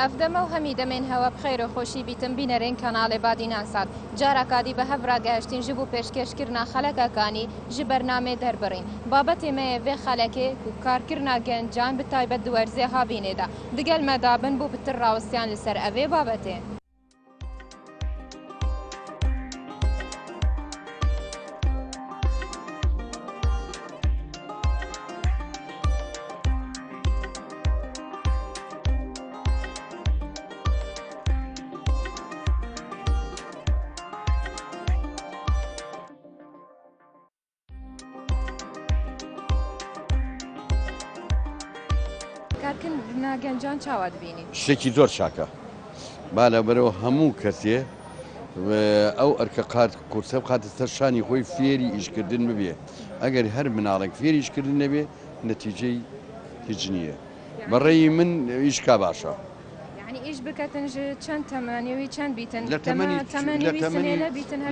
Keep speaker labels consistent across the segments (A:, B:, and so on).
A: ئەفدەمە و هەمی دەمێن هەوە بخێر و خۆشی بیتم بینەرێن کەناڵێ بادینان سات جارەکادی بە هەڤڕاگەهشتین ji بۆ پێشکەشکردنا خەلەکەکانی ji بەرنامێ دەربڕین بابەتێ me vê xelekê ku karkirina gencan bi taybet di werzê havînê de digel me dabin bû bi tir rawistiyan li ser evê babetê. کارکردنا گەنجان چاوا دبینی؟
B: شتێکی زۆر چاکە با لەبەرەوە هەموو کەسێ ئەو ئەرکە کورسە بخاتە سەر شانی خۆی فێری ئیشکردن ببێ ئەگەر هەر مناڵێک فێری ئیشکردن نەبێ نەتیجەی هیچ نییە بەڕێی من ئیشکا باشە
A: یعنی ئیش بکەتن چەند تەمەنیوی چەند بیتن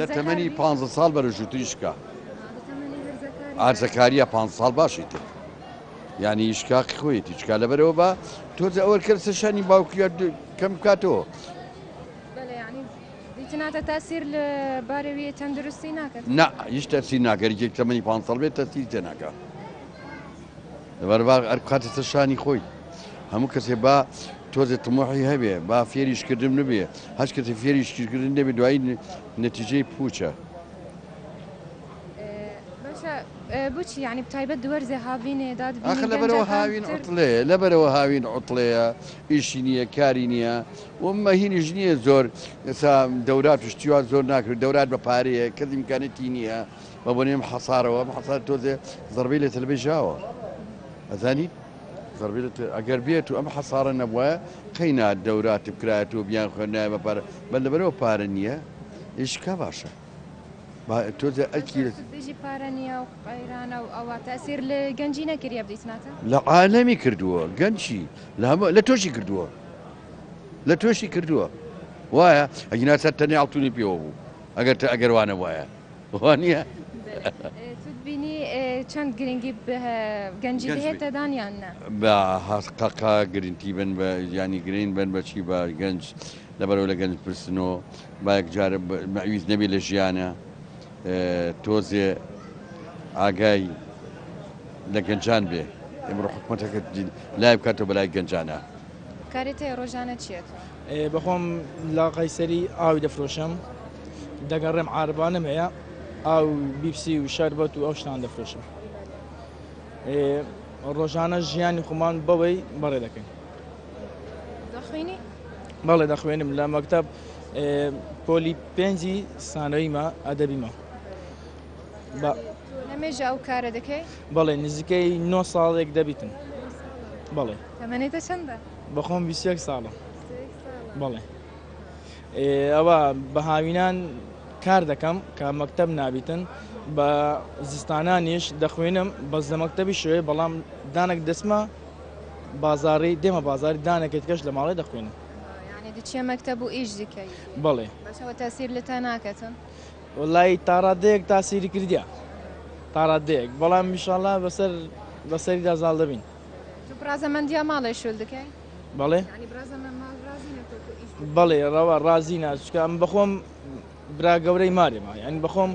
B: لە تەمەنی 15 ساڵ بەرەژووتر ئیشکا ئارزەکاریە 5 ساڵ باشی تر یعنی ئیشکاقی خۆیەتی چکا لەبەرەوە بە تۆزە ئەوە کەسە شانی باوکیە کەم بکاتەوە
A: دیتناتە تاسیر لە بارەوی تەندروستی ناکات
B: نه هیچ تەسی ناگەریێک تەمەنی 5 ساڵ بێت تەسی تێناکە لەبەر ئەر بکاتە سەر شانی خۆی هەموو کەسێ با تۆزێت تمۆحی هەبێ با فێریشکردن نبێ هەش کەسێ فێریشکردن نەبێ دوایی نەتیجەی پوچە
A: بچی یعنی بتایبەت دووەرزێ هاوینێ
B: ئەخ لەبەرەوە هاوین عوتڵەیە لەبەرەوە هاوین عوتڵەیە ئیشی نییە کاری نییە ومە هینیش نییە زۆر ئێستا دەورات شتیوات زۆر ناکرد دەورات بە پارەیە کەس ئیمکانەتی نییە بە بۆ نێم حەسارەوە حەسار تۆزێ زەربەی لە تەلەڤیزیۆنەوە ئەزانی زەربەی ئەگەر بێت و ئەم حەسارە نەبووە قەینا دەورات بکرایەت و بیان خوێندنایە بە پارە بە لەبەرەوە پارە نییە ئیشکا باشە تۆزێ ئەکی
A: دژی پارە نییە و قەیرانە و ئەوە تەسیر لە گەنجی نەکردی بدەیتناتە
B: لە عالەمی کردووە گەنجی لە تۆشی کردووە لە تۆشی کردووە وایە ئەگیناسە تەنێ ئاڵتونی پێوە بوو ئەگەر وانە وایە وانە
A: بینی چەند گرنگی گەنجی هێتە دانیان نە
B: بە هەقا گرنگی بن بە ینی گرین بن بەچی بە گەنج لەبەرەوە لە گەنج پرسنەوە با یەک جارە مەویست نەبێ لە ژیانە تۆزێ ئاگای لە گەنجان بێ ئێمڕۆ حکوومەتەکە لای بکاتەوە بەلای گەنجانە
A: کارێتە ڕۆژانە چێت
C: بەخۆم لا قەیسەری ئاوی دەفرۆشم دەگەڕێم عاربانم هەیە ئاو بیپسی و شەربەت و ئەو شتان دەفرۆشم ڕۆژانە ژیانی خۆمان بەوەی بەڕێ دەکەین
A: دەخوێنی؟
C: بەڵێ دەخوێنم لە مەکتەب پۆلی پێنجی سانەویمە ئەدەبیمە
A: لەمێژە ئەو کارە دەکەی؟
C: بەڵێ نزیکەی 9 ساڵێک دەبیتن بەڵێ
A: تەمەنێتە چەندە؟
C: بەخۆم 21 ساڵە بەڵێ ئەوە بە هاوینان کار دەکەم کە مەکتەب نابیتن بە زستانانیش دەخوێنم بەس لە مەکتەبی شوێ بەڵام دانێک دەسمە بازاری دێمە بازاری دانێکێت کەش لە ماڵی دەخوێنم
A: چیە مەکتەب و ئیش دیکەی
C: بەڵێ
A: بەشەوە تاسیر لە تا ناکەتن
C: وڵی تاڕادەیەک تاسیری کردیا تاڕادەیەک بەڵام میشاڵا بەسەری دازاڵ دەبین
A: برازەمەندیا ماڵی شول دەکەی
C: بەڵێ بەڵێ ڕەوە ڕازی ناچکە ئەم بەخۆم برا گەورەی مارێمە یعنی بەخۆم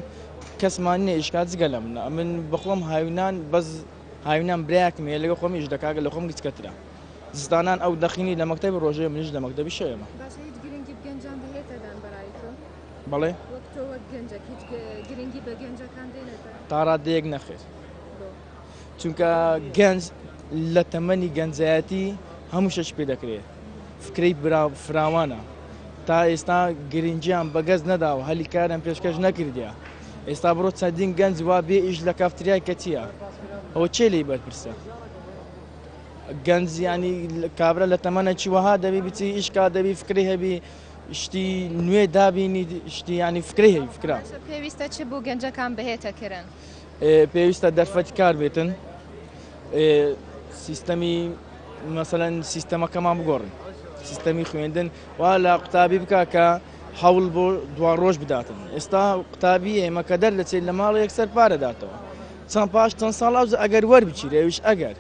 C: کەسمان نیە ئیشکات جگە لە من بەخۆم هاوینان بەس هاوینان برایەکمێ لەگە خۆم ئیش دەکاگە لە خۆم گچکەترا زستانان ئەو دەخینی لە مەکتەبی ڕۆژێ منیش لە مەکتەبی شەیەمە بەڵێ تاڕادەیەک نەخێت چونکە گەنج لە تەمەنی گەنجایەتی هەموو شەش پێ دەکرێت فکرەی فراوانە تا ئێستا گرنگیان بەگەز نەداوە هەلی کارم پێشکەش نەکردیا ئێستا بڕۆ چەندین گەنج وا بێ ئیش لە کافتریای کەچیە ئەوە چێ لی بەرپرسە گەنجیانی کابرا لە تەمەنە چیوەها دەبی بچی ئیشکا دەبی فکری هەبی شتی نوێ دابینی شتی ینی فکری هەبی فکرا
A: پێویستە چ بوو گەنجەکان بەهێتەکردن
C: پێویستە دەرفەتی کار بێتن سیستەمی مەسەلەن سیستەمەکەمان بگۆڕن سیستەمی خوێندن وا لە قوتابی بکە کە هەوڵ بۆ دوان ڕۆژ بداتن ئێستا قوتابی ئێمە کە دەرلەچێت لە ماڵ یەکسەر پارەداتەوە چەند پاش چەند ساڵ ئەگەر وەربچیرە ئەویش ئەگەر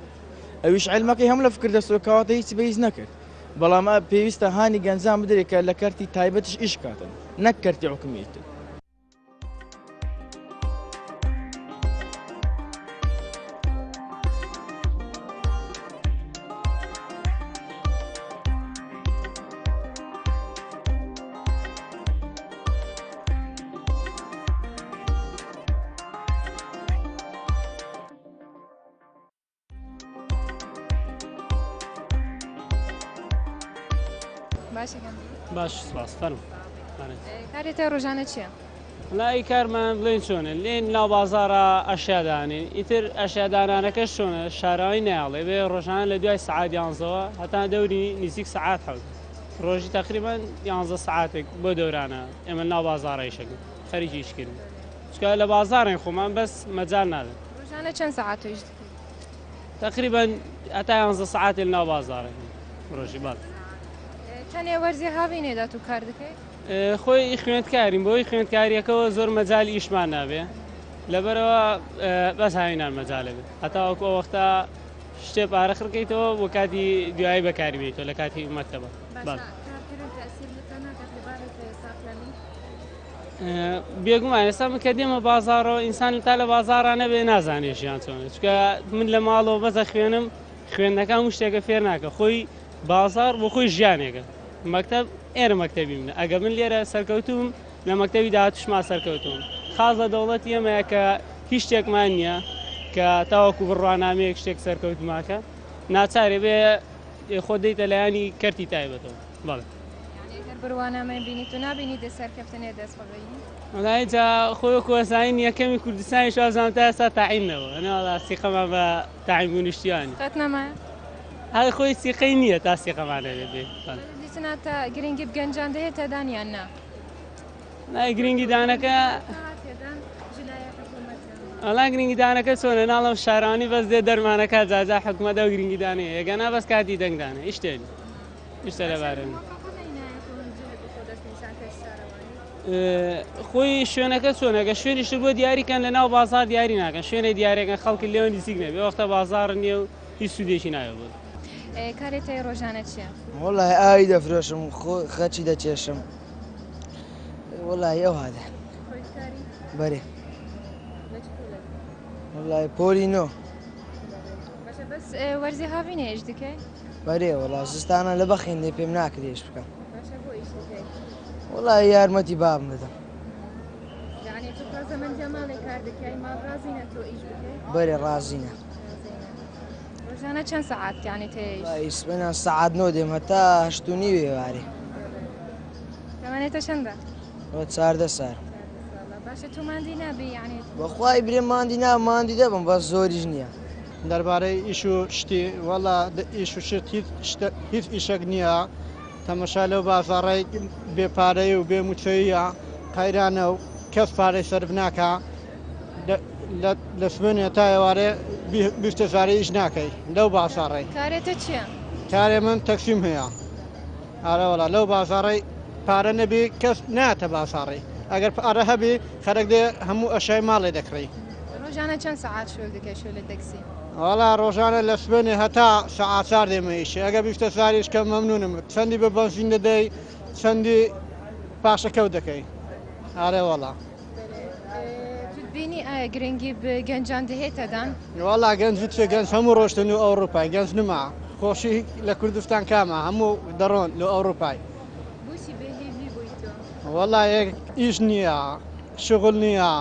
C: ئەویش عیلمەکەی هەم لە فکر دەستەوە کەواتە هیچ بەهیز نەکرد بەڵام پێویستە هانی گەنجان بدرێت کە لە کەرتی تایبەتش ئیش کاتن نەک کەرتی حکومیتن.
D: باش سپاس فەرم.
A: کارێتە ڕۆژانە چییە؟
D: لای کارمان بڵێن چۆنە لێن ناو بازارە ئەشیادانین ئیتر ئەشیادانانەکە چۆنە شاراوی ناڵێ بێ ڕۆژانە لە دوای سعات 11ەوە هەتا دەوری نزیک سعات حەوت ڕۆژی تقریبان 11 سعاتێک بۆ دەورانە ئێمە ناو بازارڕیشەکە خەریکی ئیشکردن چکە لە بازارێن خۆمان بەس مەجال نادن.
A: ڕۆژانە چەند سعات تویش
D: تقریبان هەتا 11 سعاتێ لە ناو بازارێک ڕۆژی باڵ.
A: چەندێ وەرزی هاوینێدا تو کار دەکەیت؟
D: خۆی خوێندکارین بۆی خوێندکاریەکەەوە زۆر مەجای ئیشمان نابێ لەبەرەوە بەس هاوینان مەجالە بێت هەتاوەکو وەختا شتێ پارە خڕکەیتەوە بۆ کاتی دوایی بەکاربێتەوە لە کاتی مەکتەبە. بێگومان ئێستا من کە دێمە بازارەوە ئینسان تا لە بازارانە بێ نازانێ ژیان چۆنە چکە من لە ماڵەوە بەزە خوێنم خوێندەکان و شتێکە فێر ناکە خۆی بازار بۆ خۆی ژیانێکە مەکتەب ئێرە مەکتەبی منە ئەگە من لێرە سەرکەوتوم لە مەکتەبی داهاتوشما سەرکەوتوم خازە دەوڵەت ئێمەیە کە هیچ شتێکمان نییە کە تاوەکو بڕوانامەیەک شتێک سەرکەوتماکە ناچارێ بێ خۆ دەیتە لایانی کەرتی تایبەتەوە بەڵێ
A: بڕوانامە بینی تو نبینی دە سەرکەفتنێ دەست بەغی
D: وڵایجا خۆی کۆساین یەکەمی کوردستانی شازان تا ئێستا تاعینەوە ئەنەوەڵا سیقەمە بە تاعینبوونیشتیانی
A: قەت نەما
D: هەر خۆی سیقەی نییە تا سیقەمانە بێ
A: دیسناتە گرنگی بگەنجان دەهێتە دانیان نا
D: نای گرنگی دانەکە ئەلا گرنگی دانەکە چۆنە ناڵم شارانی بەس دێ دەرمانەکە جاجا حکومەتە و گرنگی دانەیە ئەگەنا بەس کاتی دەنگدانە ئیشتێن ئیشتە لەبارن خۆی شوێنەکە چۆنەکە شوێنیشتر بۆ دیاریکەن لە ناو بازار دیاری ناکەن شوێنە دیارەکە خەڵکی لێوە نزیک نەبێ وەختە بازار نییە و هیچ سوودێکی ناوێ بوو.
A: کارێتە ڕۆژانە چییە؟
E: وڵای ئاوی دەفرۆشم خەچی دەچێشم وڵای ئەو هادە بەرێ وڵای پۆلی نۆ
A: بەس وەرزی هاوینێش دکەی؟
E: بەرێ وڵا زستانە لە بەخێندێ پێم ناکرێش بکەم وڵای یارمەتی بابم بدەم بەرێ ڕازینە
A: ڕۆژانە چەند سەعات یانی تێیش؟
E: ئیسمەنە سەعات نۆ دێم هەتا 8:30 وارێ
A: دەمانێتە چەندە؟
E: 14 سار
A: باشە تو ماندی نابی یعنی
E: بەخوای برێ ماندی نا ماندی دەبم بەس زۆریش نییە
F: دەربارەی ئیش و شتی وەڵا ئیش و شت هیچ ئیشەک نییە تەمەشا لەو بازاڕی بێپارەی و بێموچەیە قەیرانە و کەس پارەی سەرف ناکە لە سبێنێ تا ئێوارێ 20 زاری ئیش ناکەی لەو بازاڕی
A: کارێتە چییە؟
F: کارێ من تەکسیم هەیە ئارەوەڵا لەو بازاڕی پارە نەبی کەس ناتە بازاڕی ئەگەر پارە هەبی خەرک دێ هەموو ئەشای ماڵێ دەکڕی.
A: ڕۆژانە چەند سەعات شو دەکەی شو لە تەکسی؟
F: وڵا ڕۆژانە لە سبێنێ هەتا سەعات 4 دێمەیش ئەگە 20 ساریش کە مەمنونم چەندی بە بەنزین دەدەی چەندی پاشەکەوت دەکەی ئارێ وەڵا
A: بینی ئایا گرنگی گەنجان دەهێتەدان؟
F: وەڵا گەنج چێ گەنج هەموو ڕۆشتن و ئەوروپای گەنج نما خۆشی لە کوردستان کامە هەموو دەڕۆن لە ئەوروپای وەڵا ئیش نییە شغل نییە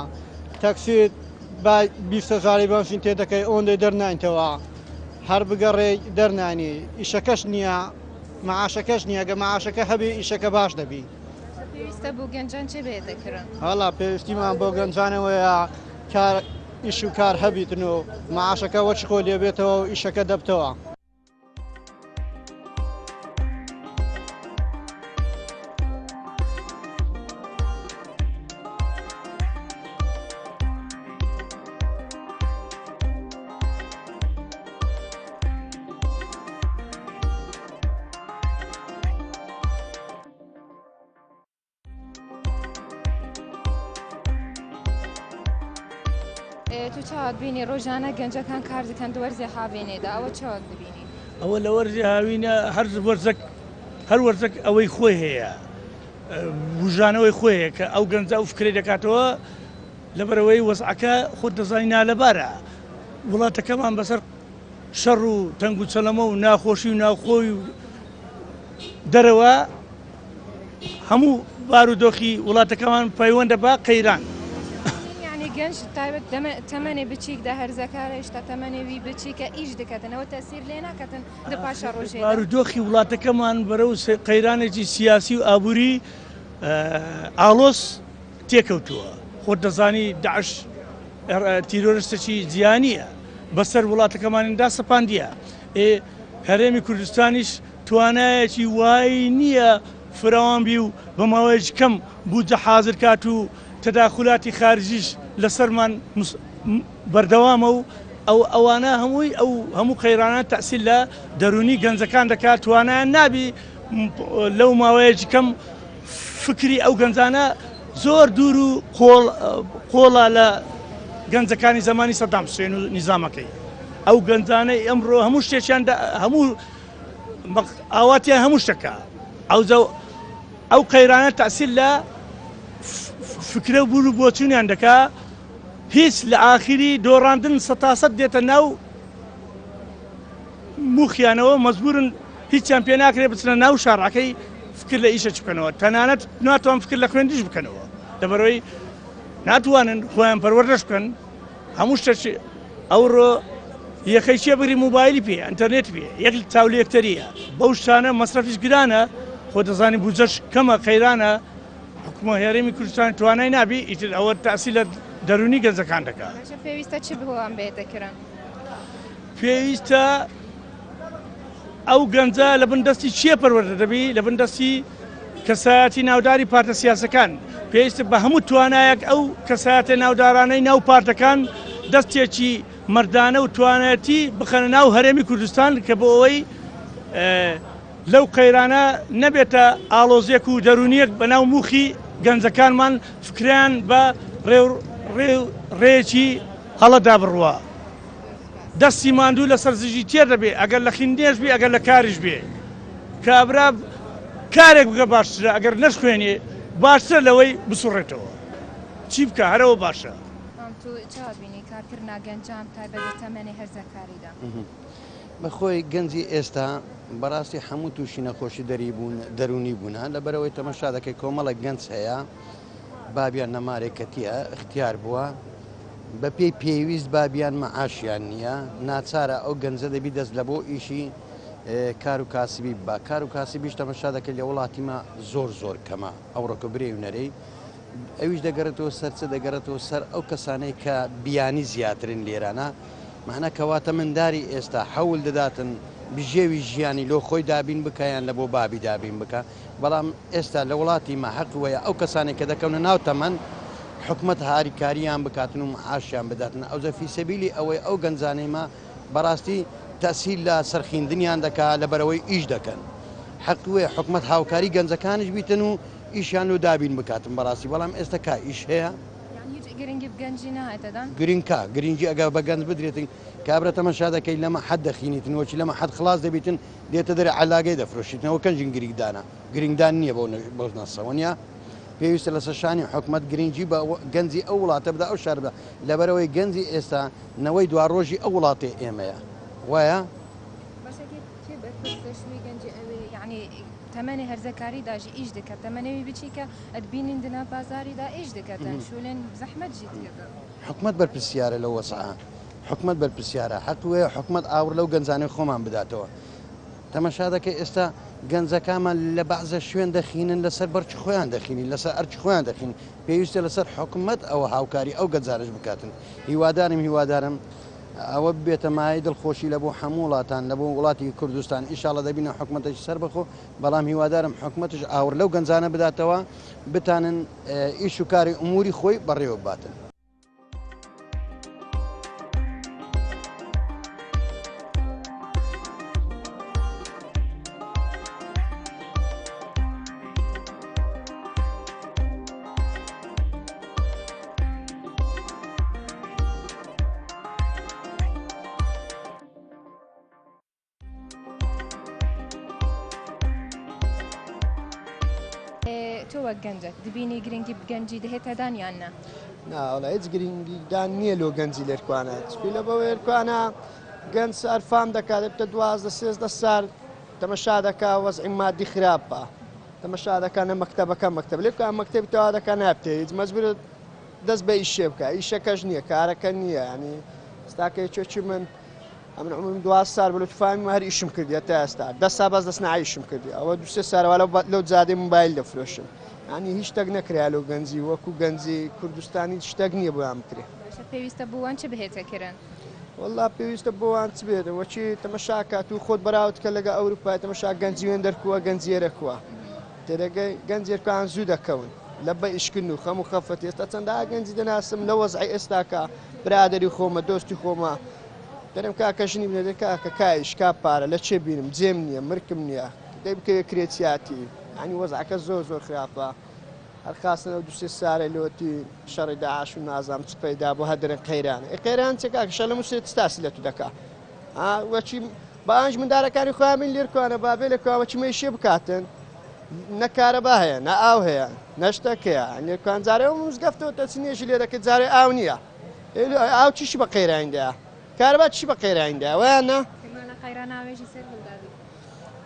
F: تەکسیت 20 زاری بەنزین تێ دەکەی ئەوەندەی دەرناینتەوە هەر بگەڕێ دەرنانی ئیشەکەش نییە مەعاشەکەش نییە گە مەعاشەکە هەبی ئیشەکە باش دەبی.
A: پێویستە بۆ گەنجان چێ بێ دەکرن؟
F: هەڵا پێویستیمان بۆ گەنجانەوەیە کار ئیش و کار هەبیتن و مەعاشەکە وەچ خۆ لێ بێتەوە و ئیشەکە دەبتەوە.
A: تو چاوت بینی ڕۆژانە گەنجەکان کار دەکەن وەرزی هاوێنێدا ئەوە چاوت ببینی؟
G: ئەوە لە وەرزی هاوینە هەر وەرزەک هەر وەرزەک ئەوەی خۆی هەیە بژانەوەی خۆیە کە ئەو گەنجە و فکرێ دەکاتەوە لەبەرەوەی وەزعەکە خۆت دەزانی نالەبارە وڵاتەکەمان بەسەر شەڕ و تەنگ و چەلەمە و ناخۆشی و ناوخۆی و دەرەوە هەموو بارودۆخی وڵاتەکەمان پەیوەندە بە قەیران
A: یعنی گەنج تایبەت تەمەنێ بچیکدا هەرزەکارە هێشتا تەمەنێوی بچیکە ئیش دەکەتنەوە تەسیر لێ ناکەتن لە پاشە ڕۆژێ
G: بارودۆخی وڵاتەکەمان بەرەو قەیرانێکی سیاسی و ئابووری ئالۆس تێکەوتووە خۆت دەزانی داعش تیرۆریستێکی جیانیە بەسەر وڵاتەکەماندا سەپاندیە هەرێمی کوردستانیش توانایەکی وای نییە فراوانبی و بە ماوەیەکی کەم بوجە حازر کات و تەداخلاتی خارجیش لەسەرمان بەردەوامە و ئەوانە هەمووی ئەو هەموو قەیرانە تەسیل لە دەرونی گەنجەکان دەکات توانایان نابی لەو ماوەیەکی کەم فکری ئەو گەنجانە زۆر دوور و قۆڵە لە گەنجەکانی زمانی سەدام حوسێن و نیزامەکەی ئەو گەنجانەی ئەمڕۆ هەموو شتێکیان هەموو ئاواتیان هەموو شتەکە ئەو قەیرانە تەسیل لە فکرە بوون و بۆچوونیان دەکا هیچ لە ئاخری دۆڕاندن سەتاسەد دێتە ناو موخیانەوە مەزبورن هیچیان پێ ناکرێت بچنە ناو شارڕەکەی فکر لە ئیشە بکەنەوە تەنانەت ناتوان فکر لە خوێندیش بکەنەوە لەبەرەوەی ناتوانن خۆیان پەروەردەش بکەن هەموو شتێکی ئەوڕۆ یەخەی چێ بگری موبایلی پێ ئینتەرنێت پێ یەک چاولی یەکتەریە بەو شتانە مەسرەفیش گرانە خۆ دەزانی بودجەش کەمە قەیرانە حکومە هێرێمی کوردستان توانای نابی ئیتر ئەوە تەسیل لە دەرونی گەنجەکان دەکات
A: پێویستە چی بۆیان بێتەکردن
G: پێویستە ئەو گەنجە لە بندستی چیە پەروەردە دەبی لە بندستی کەسایەتی ناوداری پارتە سیاسەکان پێویستە بە هەموو توانایەک ئەو کەسایەتە ناودارانەی ناو پارتەکان دەستێکی مردانە و توانەتی بخەنە ناو هەرێمی کوردستان کە بۆ ئەوەی لەو قەیرانە نەبێتە ئاڵۆزیەک و دەرونیەک بە ناو موخی گەنجەکانمان فکریان بە ڕێکی هەڵەدا بڕوە دەستی ماندوو لەسەر زژی تێر دەبێ ئەگەر لە خیندێش بێ ئەگەر لە کاریش بێ کابرا کارێک بگە باشترە ئەگەر نەشخوێنێ باشتر لەوەی بسوڕێتەوە چی بکە هەرەوە باشە
A: چابینی کارکردنا گەنجان تایبەت لە تەمەنی هەرزەکاریدا
H: بەخۆی گەنجی ئێستا بەڕاستی هەموو تووشی نەخۆشی دەرونی بوونە لەبەرەوەی تەمەشا دەکەی کۆمەڵە گەنج هەیە بابیان نەمارێکەتیە اختیار بووە بە پێی پێویست بابیان مەعاشیان نییە ناچارە ئەو گەنجە دەبی دەست لە بۆ ئیشی کار و کاسبی بە کار و کاسبیش تەمەشا دەکەی لە وڵاتیمە زۆر کەمە ئەو ڕۆکەبرێ و نەرەی ئەویش دەگەڕێتەوە سەرچە دەگەڕێتەوە سەر ئەو کەسانەی کە بیانی زیاترن لێرانە معنە کەواتە منداری ئێستا حەول دەداتن بژێوی ژیانی لۆ خۆی دابین بکەیان لە بۆ بابی دابین بکە بەڵام ئێستا لە وڵاتی مەحەق وەیە ئەو کەسانێک کە دەکەونە ناو تەمەن حکومت هاریکاریان بکاتن و معاشیان بداتن ئەو زەفی سەبیلی ئەوەی ئەو گەنجانەیمە بەڕاستی تەسیل لە سەرخیندنیان دەکات لەبەرەوەی ئیش دەکەن حەقوێ حکومت هاوکاری گەنجەکانش بیتن و ئیشیان لۆ دابین بکاتن بەڕاستی بەڵام ئێستا کا ئیش هەیە
A: گرنگی بگەنجی نهاتەدان
H: گرنگکە گرنگی ئەگە بە گەنج بدرێتن کابرە تەمەشا دەکەی لەمە حەد دەخینیتنەوەی لەمە حەد خلاص دەبیتن دێتە دەرە علاگەی دەفرۆشیتنەوە کەنجین گرنگدانە گرنگدان نییە بۆ نەسەوەنیا پێویستە لە سەرشانی حکومت گرنگی بە گەنجی ئەو وڵاتە بدا ئەو شار بدا لەبەرەوەی گەنجی ئێستا نەوەی دوا ڕۆژی ئەو وڵاتی ئێمەیە وایە
A: تەمەنی هەرزەکاری داژی ئیش دەکات تەمەنەوی بچیکە ئەدبینین دنا بازاریدا ئیش دەکاتن شولێن زەحمەت جیت
H: حکومت بەرپرسیارە لەو وەسعە حکومت بەرپرسیارە حەقوێ حکومت ئاور لەو گەنجانەی خۆمان بداتەوە تەمەشا دەکەی ئێستا گەنجەکانمان لە بەعزە شوێن دەخینن لەسەر بەرچ خۆیان دەخینی لەسەر ئەرچ خۆیان دەخین پێویستە لەسەر حکومت ئەوە هاوکاری ئەو گەنجانش بکاتن هیوادارم ئەوە بێتە مای دڵخۆشی لە بۆ هەموو وڵاتان لە بۆ وڵاتی کوردستان ئیشاڵە دەبینە حکومەتێکی سەر بخۆ بەڵام هیوادارم حکومەتش ئاور لەو گەنجانە بداتەوە بتانن ئیش و کاری ئوموری خۆی بەڕێوە باتن.
A: تۆ وەک گەنجەك دبینی گرنگی گەنجی دەهێتە دانیاننا
I: ناوەڵە هیچ گرنگیدان نییە لۆ گەنجی لێرکوانە چپی لە بە وێرکوانە گەنج سەرفام دەکات دەبتە 12 سال تەمەشا دەکا وەزعی مادی خراپە تەمەشا دەکانە مەکتەبەکە مەکتەب لێ مەکتەبی تەوا دەکات نابتێ هیچ مەجبورە دەست بە ئیشێ بکە ئیشەکەش نییە کارەکە نییە ینی ستاکەی چۆچی من ئەمن عمرم 2 سال بە لەتوفامی هەر ئیشم کردی تا ئێستا 10 سال بەس دەست نعیشم کردی ئەوە 2 سالەوە لەو جادەی موبایل دەفرۆشم ینی هیچ شتێک نەکرا لەو گەنجی وەکو گەنجی کوردستانی شتێک نییە بۆیان بکرێ
A: پێویستە بووان چ بهێتەکردن
I: والله پێویستە بۆوان چ بێت وەچی تەمەشا کات و خۆت بەراوت کە لەگە ئەوروپای تەمەشا گەنجی وێن دەرکووە گەنجێرەکووە تێرەگەی گەنجێرکان زوو دەکەون لە بە ئیشکردن و خەم و خەفەت ئێستا چەندە گەنجی دەناسم لە وەزعی ئێستاکە برادری خۆمە دۆستی خۆمە دەرم کاکەژنی بنێ کاکە کایش کا پارە لە چێ بینم جێم نییە مرکم نییە دەی بکەوێت کرێتیاتی ینی وەزعەکە زۆر خراپە هەر خاستنەوە 2 سارە لۆتی شەڕی داعش و نازام چ پەیدا بۆ هەدرن قەیرانە قەیران چێ کاکەشە لە مووسێت ستاسی لە تو دەکا وەچی بەئانج مندارەکانی خۆیان لێرکوانە بابێ لە کاوەچی مەیشێ بکاتن نەکارەبا هەیە نە ئاو هەیە نەشتەکەیە لێرکان جارێ و مزگەفتەوە تەچنیێژی لێ دەکەێت جارێ ئاو نییە ئاو چیشی بە قەیراندا کارەبا چی بە قەیراندا ویانە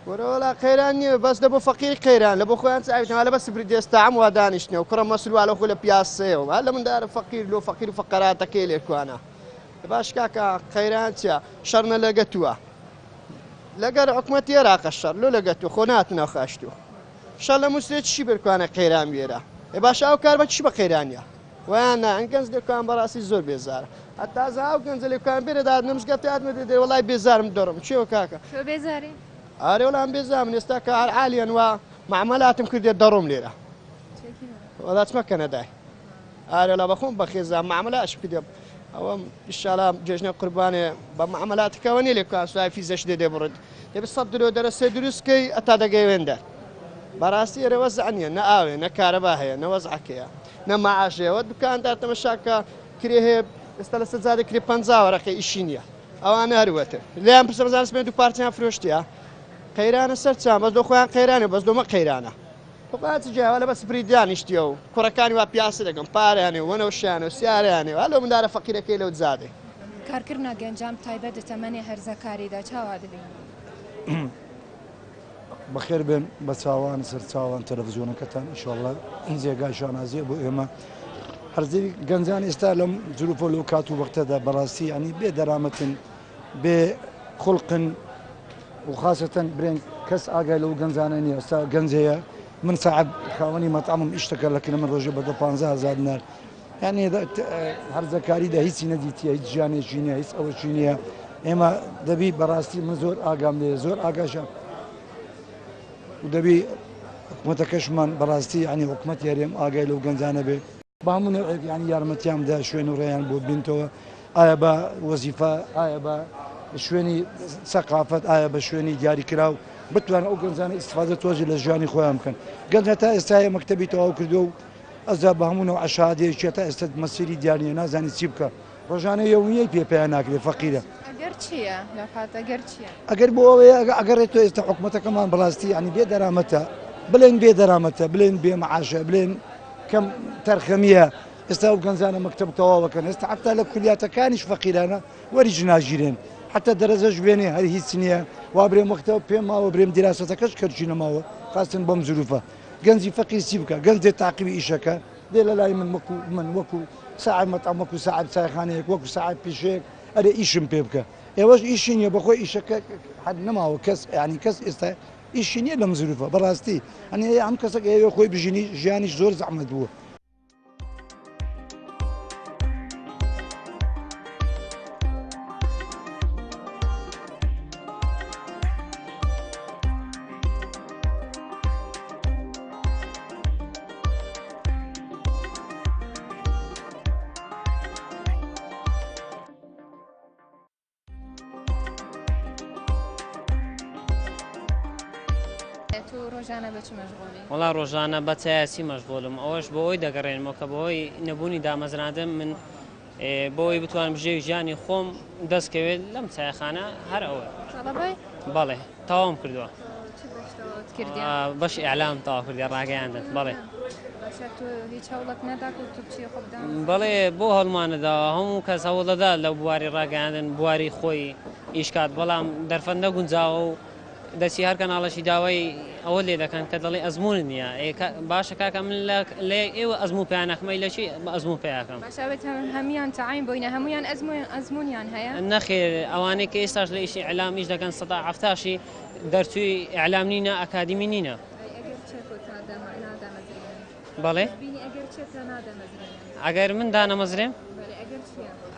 I: وەرەوەلا قەیران نییە بەس لە بۆ فەقیری قەیران لە بۆ خۆیان چاویتەوە لە بە سبری دێستاعم وا دانیشتنەوە کوڕە مەسلووا لە خۆ لە پیاسەیەوە هەر لە مندارە فەقیر لۆ فەقیر و فەقەراتەکەی لێرکوانە باش کاکە قەیران چیە شەڕنە لەگەتووە لەگەر حکومەتی عێراقە شەڕ لۆ لەگەتووە خۆ ناتنە خاشتووە شەڕ لە مووسێت چی بێرکوانە قەیران بێرە باش ئەو کار بە چی بە قەیرانە ویانە ئەن گەنج لێکوان بەڕاستی زۆر بێزارە هەتازە ئەو گەنجە لێکوان بێرەدا نمزگەفتی هاتمە دێ وڵای بێزارم دەڕم چێوە کاکە
A: بێزاری
I: ئارێ وەڵام بێزارم ئێستا کە هەر عالیان وە معامەلاتم کردێت دەڕۆم لێرە وەڵا چمە کەنەدای ئارێ لە بەخۆم بەخێزان معامەلاش کردێ ئەوە ئیشاڵا جێژنە قوربانێ بە معامەلاتەکەەوە نیە لێکوان سوای فیزەش دێ بڕێت دەبێت 100 درۆ دەرەسێ دروستکەی ئەتا دەگەیوێندە بەڕاستی ئێرە وەزع نییە نە ئاوێ نە کارەبا هەیە نە وەزعەکەیە نە مەعاشەوە دوکاندار تەمەشاکە کرێ هەیە ئێستا لە سەجادە کرێ 50 وەرەقەی ئیشی نییە ئەوانە هەروەتر لیان پرسە بەزانست دوو پارتیان فرۆشتیە قەیرانە سەرچان بەس دۆ خۆیان قەیرانێ بەس دۆمە قەیرانە باچ جیاوە لە بە سپری دانیشتیە و کوڕەکانی وا پیاسە دەگەم پاریانێ وەنەوشیانە و سیاریانێ هەلۆ مندارە فەقیرەکەی لەو زادێ
A: کارکردنا گەنجام تایبەت دەتەمەنێ هەرزەکاریدا چاوا دەبین
J: بەخێر بێن بە چاوان سەر چاوان تەلەڤیزیۆنەکەتان ئینشاڵڵا ئین جێگای شانازیە بۆ ئێمە هەرزەی گەنجان ئێستا لەم جروپۆ لەو کات و وەختەدا بەڕاستی ئەنی بێ دەرامەتن بێ خوڵقن و خاصەتەن برێن کەس ئاگای لەو گەنجانە نیە ئێستا گەنجەیە من ساعت خاوەنی مەتعامم ئیشتەکە لەکردە من ڕۆژێ بە 15,000 دینار یعنی هەرزەکاریدا هیچی نەدیتیە هیچ ژیانێکی نییە هیچ ئەوەشی نییە ئێمە دەبی بەڕاستی من زۆر ئاگام لێ زۆر ئاگاشە و دەبی حکوومەتەکەشمان بەڕاستی ینی حکوومەت یاریێم ئاگای لەو گەنجانە بێ با هەموو ینی یارمەتیامدا شوێن و ڕێیان بۆ بینتەوە ئایا بە وەزیفە ئایا بە شوێنی سەقافەت ئایا بە شوێنی دیاریکراو بتوانە ئەو گەنجانە ئیستفادە تۆزی لە ژیانی خۆیان بکەن گەنجە تا ئێستاە مەکتەبی تەواو کردو و ئەزا بە هەموو عەشادەیەکێ تا ئێستا مەسیری دیاریە نازانی چی بکە ڕۆژانە یەومیەی پێیان ناکرێت فەقیرە ئەگەر بۆ ئەوەیە ئەگەڕێت ئێستا حکوومەتەکەمان بەڕاستی ینی بێ دەرامەتە بڵێن بێ دەرامەتە بڵێن بێ مەعاشە بڵێن کەم تەرخەمیە ئێستا ئەو گەنجانە مەکتەب تەواوەکەن ئێستا حتا لە کولیاتەکانیش فەقیرانە وەریج ناژیرێن حتا دەرەزەش بێنێ هەر هیچ نییە وا برێم وەختەوە پێم ماوە برێم دیراستەکەش کەرچی نەماوە خاستن بەم زروفە گەنجی فەقیر چی بکە گەنجێ تاقیبی ئیشەکە دێ لە لای من وەکو ساعت مەتام وەکو ساعت چایخانەیەک وەکو ساعت پیشەیەک ئەرێ ئیشم پێ بکە ئێوەش ئیشی نییە بەخۆی ئیشەکە حد نەماوە کەس ینی کەس ئێستا ئیشی نییە لەم زروفە بەڕاستی ئەنێ ئەم کەسێک ئێوە خۆی بژینی ژیانیش زۆر زەحمەت بووە
D: وڵا ڕۆژانە بە چایسی مەشغۆڵم ئەوەش بۆ ئەوی دەگەڕێنمەوە کە بۆی نەبوونی دامەزراندەم من بۆی بتوانم ژێوی ژیانی خۆم دەستکەوێت لەم چایخانە هەر ئەوە بەڵێ تەواوم کردووە
K: باش إعلام تاخذ الراجع عندك بالي
A: هیچ هەوڵت نەداکە و تو بچی خۆبدان
K: بەڵێ بۆ هەڵمانەدا هەموو کەس هەوڵەدا لەو بواری ڕاگەاندن بواری خۆی ئیشکات بەڵام دەرفەندە گونجاوە و دەچی هەر کەناڵەشی داوای ئەوە لێ دەکەن کە دەڵێ ئەزمون نییە باشە کاکە من لێ ئێوە ئەزموو پێیانەکەمەی لە چی ئەزموو پێیاکەم
A: باشاوێت هەمویان تەعاین بووینە هەمویان ئەزمونیان هەیە
K: نەخێر ئەوانەی کە ئێستاش لە ئیشی ئیعلام ئیش دەکەن سەدا هەفتاشی دەرچووی ئیعلام نینە ئەکادمی نینە بەڵێ ئەگەر من دانەمەزرێم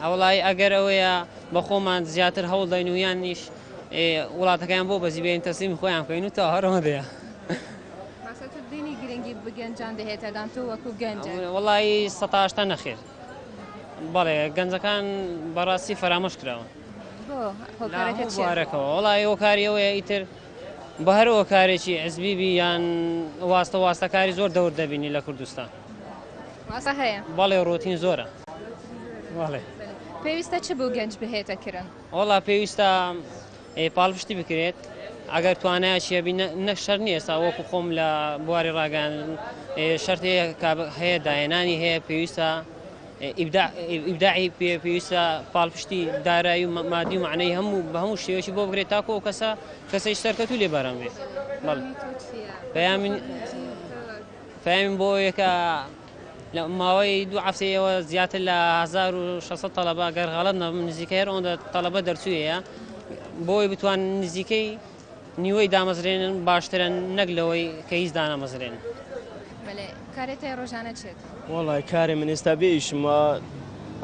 K: ئەوڵی ئەگەر ئەوەیە بە خۆمان زیاتر هەوڵ دەین و یان نیش وڵاتەکەیان بۆ بەزی بێن تەسلیمی خۆیان بکەین و تا هەرەوە دەیە
A: دینی گرنگی بگەنجان دەهێتەدان تۆ وەکو گەنج
K: وڵی سەتاشتا نەخێر بەڵێ گەنجەکان بەڕاستی فەرامۆش کراوە بۆارەکەەوە وڵی هۆکاریەوەیە ئیتر بە هەرەوە کارێکی حزبیبی یان واستەکاری زۆر دەور دەبینی لە کوردستان
A: هەیە
K: بەڵێ ڕۆتین زۆرە
A: پێویستە چ بوو گەنج بهێتەکردن
K: وڵا پێویستە پاڵپشتی بکرێت ئەگەر توانای چیەبی نەشەر نیە ئێستا وەکو خۆم لە بواری ڕاگەان شەرتەیە هەیە داهێنانی هەیە پێویستە ئیبداعی پێویستە پاڵپشتی دارایی و مادی و معنەی هەموو بە هەموو شێوەشی بۆ بگرێت تاکۆ و کەسەی سەرکەوت و لێبەرم بێت پەیاmin بۆ یەکە لە ماوەی دوو هەفتەیەوە زیاتر لە 1600 تەڵەبە گەر غەڵەت نزیکەی هەر ئەوەندە تەڵەبە دەرچوویە بۆی بتوان نزیکەی نیوەی دامەزرێنن باشترن نەک لەوەی کە هیچ دانەمەزرێنن
A: کارێتە ڕۆژانە چێت
C: وڵی کارێ من ئێستا بێئیشمە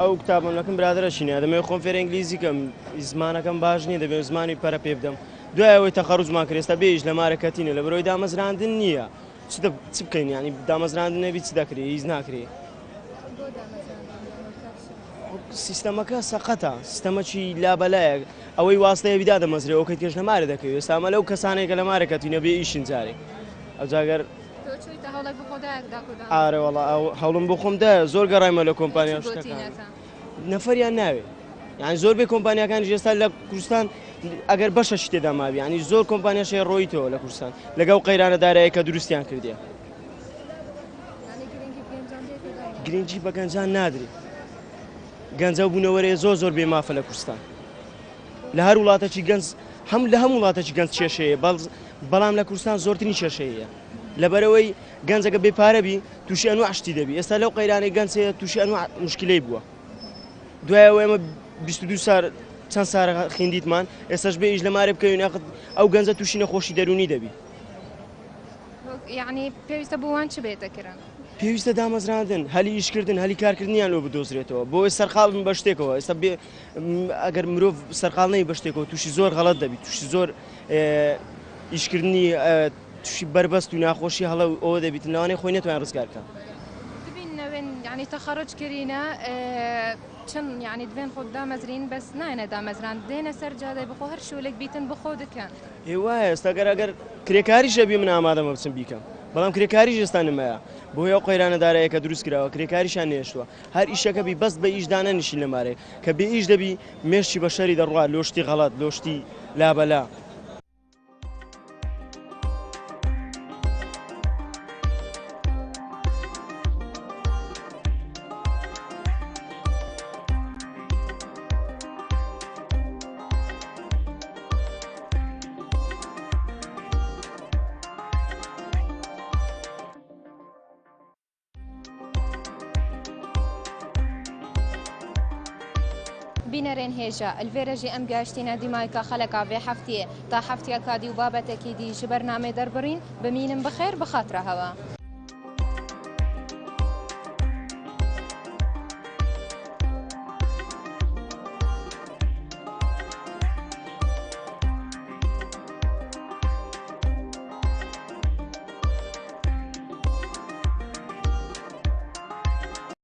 C: ئەو کتابمەکەم برادرەشینە دەمێ خۆم فێر ئەنگلیزیکەم زمانەکەم باش نییە دەبێت زمانی پەرە پێ بدەم دوایەوەی تەخەڕوجمان کرد ئێستا بێئیش لە مارەکەتینە لە بەرۆی دامەزراندن نییە چ بکەین ینی دامەزراندن نەبی چ دەکرێ هیچ ناکرێ سیستەمەکە سەقەتە سیستەمەکی لابەلایە ئەوەی واستەیە بیدا دەمەزرێ ئەو کە تێژ نەمارە دەکەوێت ئێستامە لەو کەسانێکە لە مارەکەتینە بێ ئیشین جارێک ئەو جاگەر ئارەوەڵا هەوڵم بۆ خۆمدا زۆر گەڕایمە لە کۆمپانیا نەفەریان ناوێت یانی زۆر بێ کۆمپانیەکانی ئێستا لە کوردستان ئەگەر بەشە شتێدا مابی ینی زۆر کۆمپانیاشێ ڕۆیتەوە لە کوردستان لەگەڵ قەیرانە دارایی کە دروستیان کردێ گرنگی بە گەنجان نادرێت گەنجە بوونەوەرێ زۆر بێ مافە لە کوردستان لە هەر وڵاتێکی گەنج لە هەموو وڵاتێکی گەنج کێشەیە بەڵام لە کوردستان زۆرترین کێشەیە لەبەرەوەی گەنجەکە بێپارەبی تووشی ئەنوع شتی دەبی ئێستا لەو قەیرانەی گەنجەیە تووشی ئەنوع مشکلەی بووە دوایەوە ئێمە 22 سار چەند سارە خیندیتمان ئێستاش بێ ئیش لە مارێ بکەوین ئەو گەنجە تووشی نەخۆشی دەرونی دەبی
A: یعنی پێویستە بۆوان چ بێتەکردن
C: پێویستە دامەزراندن هەلی ئیشکردن هەلی کارکردنیان لۆ بدۆزرێتەوە بۆی سەرقاڵ بە شتێکەوە ئێستا ئەگەر مرۆڤ سەرقاڵ نەی بە شتێکەوە تووشی زۆر غەڵەت دەبی تووشی زۆر ئیشکردنی تووشی بربەست و ناخۆشی هەڵە ئەوە دەبیت ناوانەی خۆی نەتوان ڕزگارکە
A: دبینەوێن ینی تەخەڕج کردینە چەند ینی دوێن خۆ دامەزرین بەس نایەنە دامەزران دێنە سەر جادای بخۆ هەر شولێک بیتن بخۆ دەکەن
C: وایە ئێستا ئەگەر کرێکاری شەبی من ئامادەمە بچم بیکەم بەڵام کرێکاری ێستا نمایە بۆ ئەو قەیرانە دارایە کە دروست کراوە کرێکاریشان نێشتووە هەر ئیشەکە بی بەست بە ئیشدانە نشین لە مارێ کە بێ ئیش دەبی مێشتی بە شەری دەڕوات لۆشتی غەڵەت لۆشتی لابەلا
A: بینەرێن هێژە ئەلڤێرەژی ئەم گەشتینە دیمایکە خەلەکا vê heftiyê ta heftiya kadî û babetekî dî ji ber namê derbirin bimînin bi xêr bi xatira hewa.